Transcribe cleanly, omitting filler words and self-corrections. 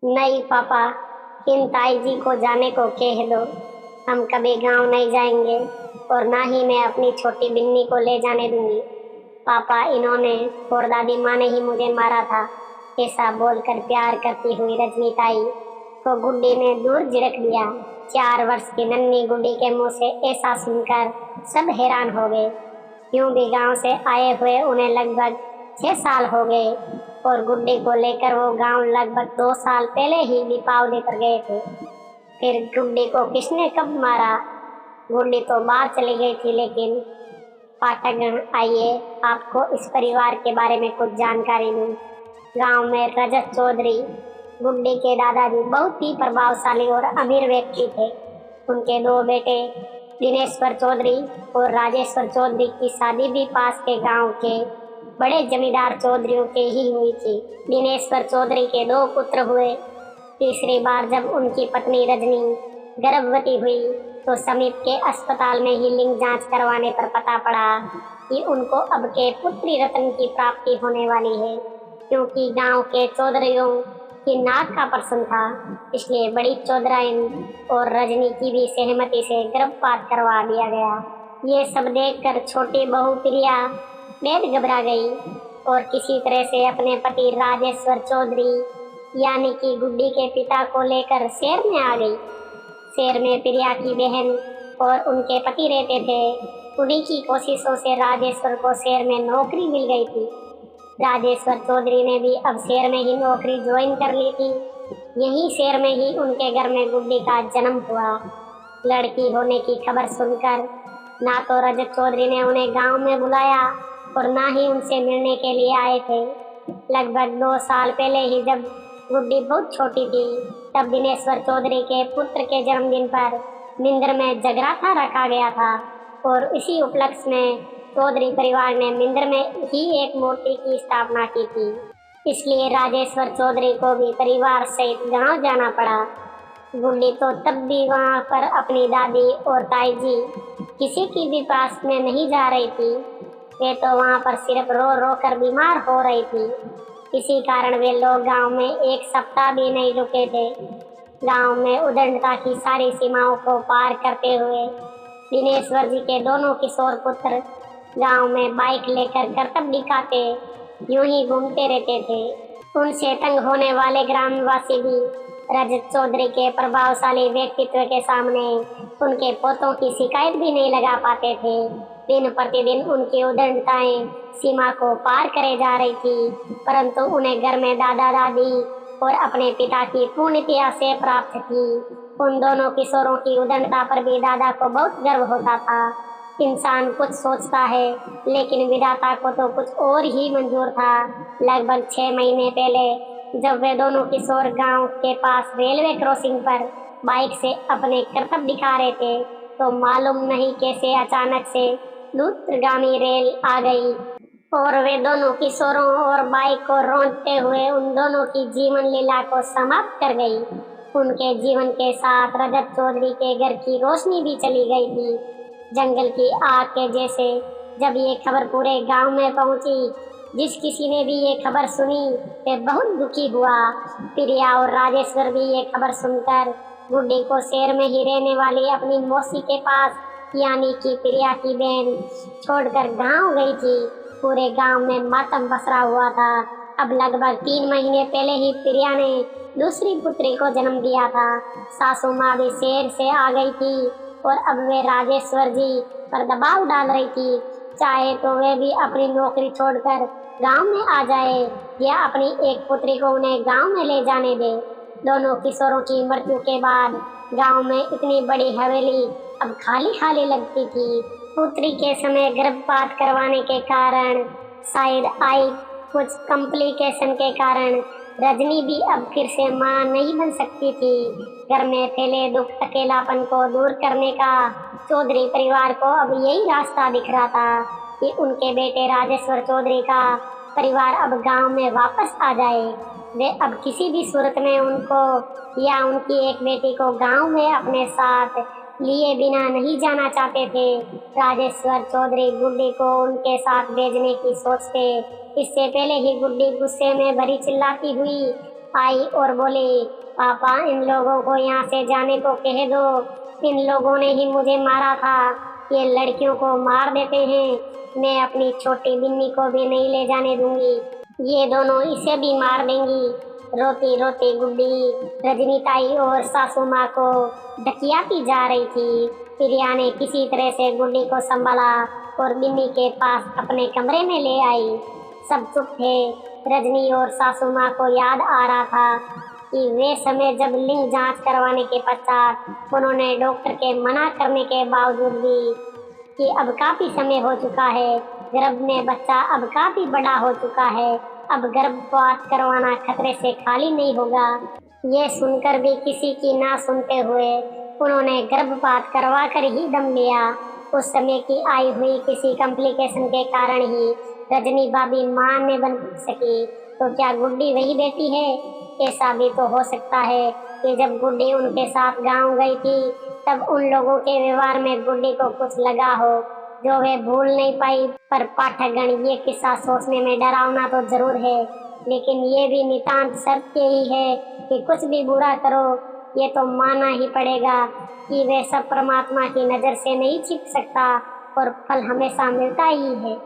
नहीं पापा, इन ताई जी को जाने को कह दो। हम कभी गांव नहीं जाएंगे और ना ही मैं अपनी छोटी बिन्नी को ले जाने दूंगी। पापा, इन्होंने और दादी माँ ने ही मुझे मारा था। ऐसा बोलकर प्यार करती हुई रजनी ताई को गुड्डी ने दूर झिड़क दिया। 4 वर्ष की नन्ही गुड्डी के मुंह से ऐसा सुनकर सब हैरान हो गए। यूं भी गांव से आए हुए उन्हें लगभग 6 साल हो गए और गुड्डी को लेकर वो गांव लगभग 2 साल पहले ही दीपावली लेकर गए थे। फिर गुड्डी को किसने कब मारा? गुड्डी तो बाहर चली गई थी, लेकिन पाठकगण, आइए आपको इस परिवार के बारे में कुछ जानकारी दूं। गांव में रजत चौधरी, गुड्डी के दादाजी, बहुत ही प्रभावशाली और अमीर व्यक्ति थे। उनके 2 बेटे दिनेश्वर चौधरी और राजेश्वर चौधरी की शादी भी पास के गांव के बड़े जमींदार चौधरियों के ही हुई थी। दिनेश्वर चौधरी के 2 पुत्र हुए। तीसरी बार जब उनकी पत्नी रजनी गर्भवती हुई तो समीप के अस्पताल में ही लिंग जांच करवाने पर पता पड़ा कि उनको अब के पुत्री रत्न की प्राप्ति होने वाली है। क्योंकि गांव के चौधरियों की नाक का प्रश्न था, इसलिए बड़ी चौधराइन और रजनी की भी सहमति से गर्भपात करवा दिया गया। ये सब देखकर छोटी बहू प्रिया बेहद घबरा गई और किसी तरह से अपने पति राजेश्वर चौधरी यानी कि गुड्डी के पिता को लेकर शहर में आ गई। शहर में प्रिया की बहन और उनके पति रहते थे। उन्हीं की कोशिशों से राजेश्वर को शहर में नौकरी मिल गई थी। राजेश्वर चौधरी ने भी अब शहर में ही नौकरी ज्वाइन कर ली थी। यहीं शहर में ही उनके घर में गुड्डी का जन्म हुआ। लड़की होने की खबर सुनकर ना तो रजत चौधरी ने उन्हें गांव में बुलाया और ना ही उनसे मिलने के लिए आए थे। लगभग 2 साल पहले ही जब गुड्डी बहुत छोटी थी, तब दिनेश्वर चौधरी के पुत्र के जन्मदिन पर मिंदर में जगराता रखा गया था और इसी उपलक्ष्य में चौधरी परिवार ने मिंदर में ही एक मूर्ति की स्थापना की थी। इसलिए राजेश्वर चौधरी को भी परिवार सहित गांव जाना पड़ा। गुड्डी तो तब भी वहां पर अपनी दादी और ताई जी किसी की भी पास में नहीं जा रही थी। वे तो वहां पर सिर्फ रो रो कर बीमार हो रही थी। इसी कारण वे लोग गांव में 1 सप्ताह भी नहीं रुके थे। गांव में उद्दंडता की सारी सीमाओं को पार करते हुए दिनेश्वर जी के दोनों किशोर पुत्र गांव में बाइक लेकर करतब दिखाते यूं ही घूमते रहते थे। उनसे तंग होने वाले ग्रामवासी भी रजत चौधरी के प्रभावशाली व्यक्तित्व के सामने उनके पोतों की शिकायत भी नहीं लगा पाते थे। दिन प्रतिदिन उनकी उद्दंडताएं सीमा को पार करे जा रही थी, परंतु उन्हें घर में दादा दादी और अपने पिता की पूर्णतया से प्राप्त थी। उन दोनों किशोरों की उद्दंडता पर भी दादा को बहुत गर्व होता था। इंसान कुछ सोचता है, लेकिन विधाता को तो कुछ और ही मंजूर था। लगभग 6 महीने पहले जब वे दोनों किशोर गांव के पास रेलवे क्रॉसिंग पर बाइक से अपने करतब दिखा रहे थे, तो मालूम नहीं कैसे अचानक से द्रुतगामी रेल आ गई और वे दोनों किशोरों और बाइक को रौंदते हुए उन दोनों की जीवन लीला को समाप्त कर गई। उनके जीवन के साथ रजत चौधरी के घर की रोशनी भी चली गई थी। जंगल की आग के जैसे जब ये खबर पूरे गांव में पहुंची, जिस किसी ने भी ये खबर सुनी वे बहुत दुखी हुआ। प्रिया और राजेश्वर भी ये खबर सुनकर गुड्डी को शहर में ही रहने वाली अपनी मौसी के पास यानी कि प्रिया की बहन छोड़कर गांव गई थी। पूरे गांव में मातम पसरा हुआ था। अब लगभग 3 महीने पहले ही प्रिया ने दूसरी पुत्री को जन्म दिया था। सासू माँ भी शहर से आ गई थी और अब वे राजेश्वर जी पर दबाव डाल रही थी, चाहे तो वे भी अपनी नौकरी छोड़कर गांव में आ जाए या अपनी एक पुत्री को उन्हें गांव में ले जाने दे। दोनों किशोरों की मृत्यु के बाद गांव में इतनी बड़ी हवेली अब खाली खाली लगती थी। पुत्री के समय गर्भपात करवाने के कारण, शायद आई कुछ कॉम्प्लिकेशन के कारण रजनी भी अब फिर से मां नहीं बन सकती थी। घर में फैले दुख अकेलापन को दूर करने का चौधरी परिवार को अब यही रास्ता दिख रहा था कि उनके बेटे राजेश्वर चौधरी का परिवार अब गांव में वापस आ जाए। वे अब किसी भी सूरत में उनको या उनकी एक बेटी को गांव में अपने साथ लिए बिना नहीं जाना चाहते थे। राजेश्वर चौधरी गुड्डी को उनके साथ भेजने की सोचते। इससे पहले ही गुड्डी गुस्से में भरी चिल्लाती हुई आई और बोली, पापा इन लोगों को यहाँ से जाने को कह दो, इन लोगों ने ही मुझे मारा था, ये लड़कियों को मार देते हैं, मैं अपनी छोटी बिन्नी को भी नहीं ले जाने दूंगी, ये दोनों इसे भी मार देंगी। रोती रोती गुड्डी रजनी ताई और सासू माँ को ढकियाती जा रही थी। प्रिया ने किसी तरह से गुड्डी को संभाला और बिन्नी के पास अपने कमरे में ले आई। सब चुप थे। रजनी और सासू माँ को याद आ रहा था कि वे समय जब लिंग जांच करवाने के पश्चात उन्होंने डॉक्टर के मना करने के बावजूद भी कि अब काफी समय हो चुका है, गर्भ में बच्चा अब काफी बड़ा हो चुका है, अब गर्भपात करवाना खतरे से खाली नहीं होगा। ये सुनकर भी किसी की ना सुनते हुए उन्होंने गर्भपात करवा कर ही दम लिया। उस समय की आई हुई किसी कॉम्प्लिकेशन के कारण ही रजनी भाभी मां ने बन सकी। तो क्या गुड्डी वही बेटी है? ऐसा भी तो हो सकता है कि जब गुड्डी उनके साथ गांव गई थी तब उन लोगों के व्यवहार में गुड्डी को कुछ लगा हो जो वे भूल नहीं पाई। पर पाठकगण, ये किस्सा सोचने में डरावना तो जरूर है, लेकिन ये भी नितांत सत्य ही है कि कुछ भी बुरा करो ये तो मानना ही पड़ेगा कि वे सब परमात्मा की नज़र से नहीं छिप सकता और फल हमेशा मिलता ही है।